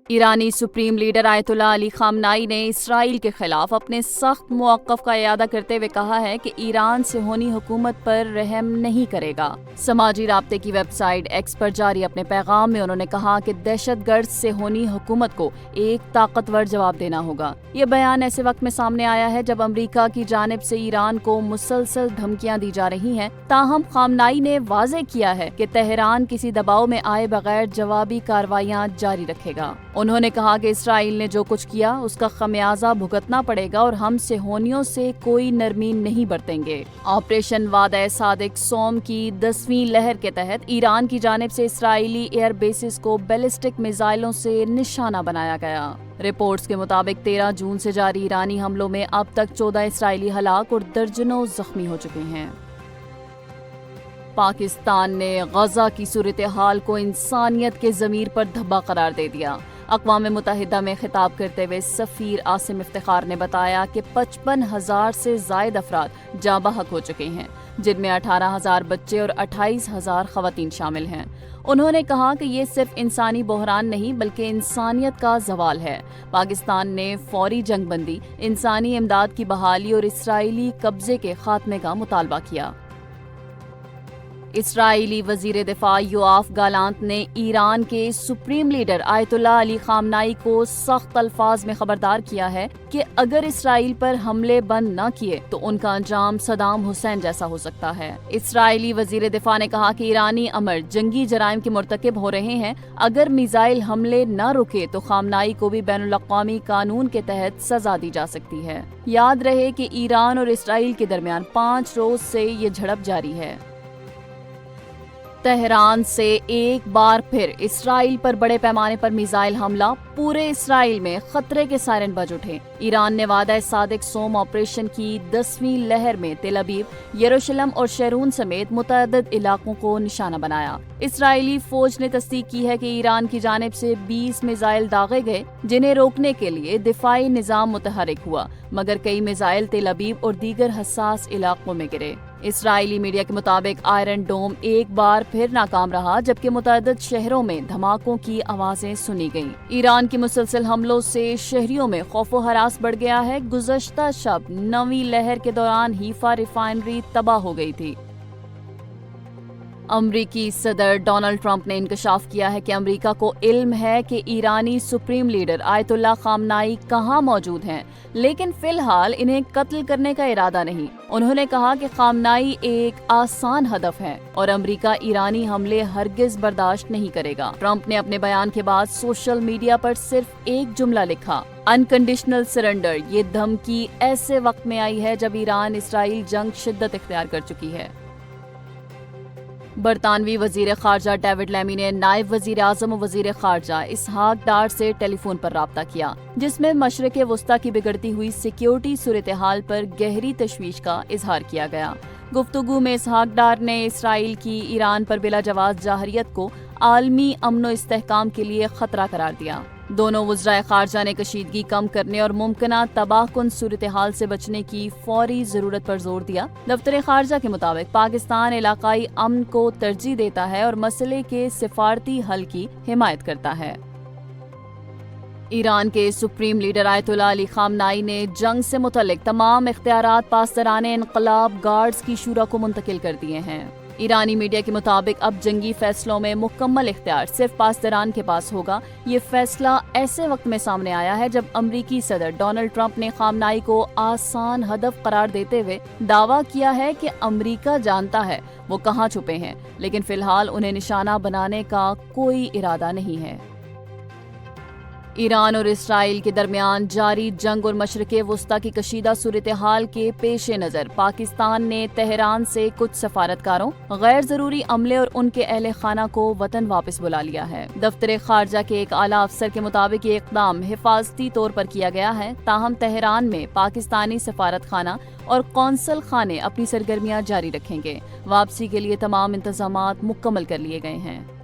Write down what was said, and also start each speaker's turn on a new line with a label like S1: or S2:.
S1: ईरानी supreme leader Ayatollah Ali Khamenei ने Israel के खिलाफ अपने सख्त मौक़िफ़ का इयादा करते हुए कहा है कि ईरान सिहोनी हुकूमत पर रहम नहीं करेगा। समाजी राब्ते की वेबसाइट एक्स पर जारी अपने पैगाम में उन्होंने कहा कि दहशतगर्द सिहोनी हुकूमत को एक ताकतवर जवाब देना होगा। ये बयान ऐसे वक्त में सामने आया है जब अमरीका की जानिब से ईरान को मुसलसल धमकियां दी जा रही हैं। ताहम खामनाई ने वाज़ेह किया है कि तेहरान किसी दबाव में आए बगैर जवाबी कार्रवाइयां जारी रखेगा। उन्होंने कहा कि इसराइल ने जो कुछ किया उसका खमियाजा भुगतना पड़ेगा और हम सिहोनियों से कोई नरमी नहीं बरतेंगे। ऑपरेशन वादा सादिक सोम की 10वीं लहर के तहत ईरान की जानिब से इसराइली एयर बेसिस को बैलिस्टिक मिसाइलों से निशाना बनाया गया। रिपोर्ट्स के मुताबिक 13 जून से जारी ईरानी हमलों में अब तक 14 इसराइली हलाक और दर्जनों जख्मी हो चुके हैं। पाकिस्तान ने गजा की सूरत हाल को इंसानियत के ज़मीर पर धब्बा करार दे दिया। अक़वाम मुत्तहिदा में खिताब करते हुए सफ़ीर आसिम इफ्तिखार ने बताया कि 55,000 से ज़ायद अफराद जाँ बहक हो चुके हैं, जिनमें 18,000 बच्चे और 28,000 ख़वातीन शामिल हैं। उन्होंने कहा कि ये सिर्फ इंसानी बहरान नहीं बल्कि इंसानियत का ज़वाल है। पाकिस्तान ने फौरी जंगबंदी, इंसानी इमदाद की बहाली और इसराइली कब्जे के खात्मे का मुतालबा किया। इसराइली वजीर दिफा योआफ गालांत ने ईरान के सुप्रीम लीडर आयतुल्लाह अली खामनाई को सख्त अल्फाज में खबरदार किया है कि अगर इसराइल पर हमले बंद न किए तो उनका अंजाम सदाम हुसैन जैसा हो सकता है। इसराइली वजीर दिफा ने कहा कि ईरानी अमर जंगी जराइम के मुर्तकिब हो रहे हैं। अगर मिसाइल हमले न रुके तो खामनाई को भी बैनुल अक़वामी कानून के तहत सजा दी जा सकती है। याद रहे कि ईरान और इसराइल के दरमियान 5 रोज से ये झड़प जारी है। तेहरान से एक बार फिर इसराइल पर बड़े पैमाने पर मिसाइल हमला, पूरे इसराइल में खतरे के सायरन बज उठे। ईरान ने वादा सादिक सोम ऑपरेशन की 10वीं लहर में तेल अवीव, यरूशलेम और शेरून समेत मुतअद्दिद इलाकों को निशाना बनाया। इसराइली फौज ने तस्दीक की है कि ईरान की जानिब से 20 मिसाइल दागे गए, जिन्हें रोकने के लिए दिफाई निजाम मुतहरिक हुआ, मगर कई मिसाइल तेल अवीव और दीगर हसास इलाकों में गिरे। इसराइली मीडिया के मुताबिक आयरन डोम एक बार फिर नाकाम रहा, जबकि मुतअद्दिद शहरों में धमाकों की आवाजें सुनी गईं। ईरान के मुसलसल हमलों से शहरियों में खौफो हरास बढ़ गया है। गुज़श्ता शब 9वीं लहर के दौरान हीफा रिफाइनरी तबाह हो गई थी। अमरीकी सदर डोनाल्ड ट्रंप ने इंकशाफ किया है कि अमरीका को इल्म है कि ईरानी सुप्रीम लीडर आयतुल्लाह खामनाई कहाँ मौजूद हैं, लेकिन फिलहाल इन्हें कत्ल करने का इरादा नहीं। उन्होंने कहा कि खामनाई एक आसान हदफ है और अमरीका ईरानी हमले हरगिज बर्दाश्त नहीं करेगा। ट्रंप ने अपने बयान के बाद सोशल मीडिया पर सिर्फ एक जुमला लिखा, अनकंडीशनल सरेंडर। ये धमकी ऐसे वक्त में आई है जब ईरान इसराइल जंग शिद्दत इख्तियार कर चुकी है। बरतानवी वजीर खारजा डेविड लेमी ने नायब वजीर आजम और वजीर खारजा इसहाक डार से टेलीफोन पर राब्ता किया, जिसमें मशरिक़ वस्ता की बिगड़ती हुई सिक्योरिटी सूरत हाल पर गहरी तशवीश का इजहार किया गया। गुफ्तगू में इसहाक डार ने इसराइल की ईरान पर बिला जवाज जाहरियत को आलमी अमन व इस्तेहकाम के लिए खतरा करार दिया। दोनों वज़राए खारजा ने कशीदगी कम करने और मुमकिना तबाहकुन सूरत हाल से बचने की फौरी जरूरत पर जोर दिया। दफ्तर खारजा के मुताबिक पाकिस्तान इलाकाई अमन को तरजीह देता है और मसले के सिफारती हल की हिमायत करता है। ईरान के supreme leader Ayatollah Ali Khamenei ने जंग से मुतल्लिक तमाम इख्तियारात पासदाराने इनकलाब गार्ड्स की शूरा को मुंतकिल कर दिए हैं। ईरानी मीडिया के मुताबिक अब जंगी फैसलों में मुकम्मल इख्तियार सिर्फ पासदारान के पास होगा। ये फैसला ऐसे वक्त में सामने आया है जब अमरीकी सदर डोनाल्ड ट्रंप ने खामनाई को आसान हदफ करार देते हुए दावा किया है कि अमरीका जानता है वो कहाँ छुपे हैं, लेकिन फिलहाल उन्हें निशाना बनाने का कोई इरादा नहीं है। ईरान और इसराइल के दरमियान जारी जंग और मशरिक़ वस्ता की कशीदा सूरत हाल के पेश नज़र पाकिस्तान ने तेहरान से कुछ सफारतकारों, गैर ज़रूरी अमले और उनके अहले खाना को वतन वापस बुला लिया है। दफ्तर खारजा के एक आला अफसर के मुताबिक ये इक़दाम हिफाजती तौर पर किया गया है। ताहम तेहरान में पाकिस्तानी सफारत खाना और कौंसल खाने अपनी सरगर्मियाँ जारी रखेंगे। वापसी के लिए तमाम इंतजामात मुकम्मल कर लिए गए हैं।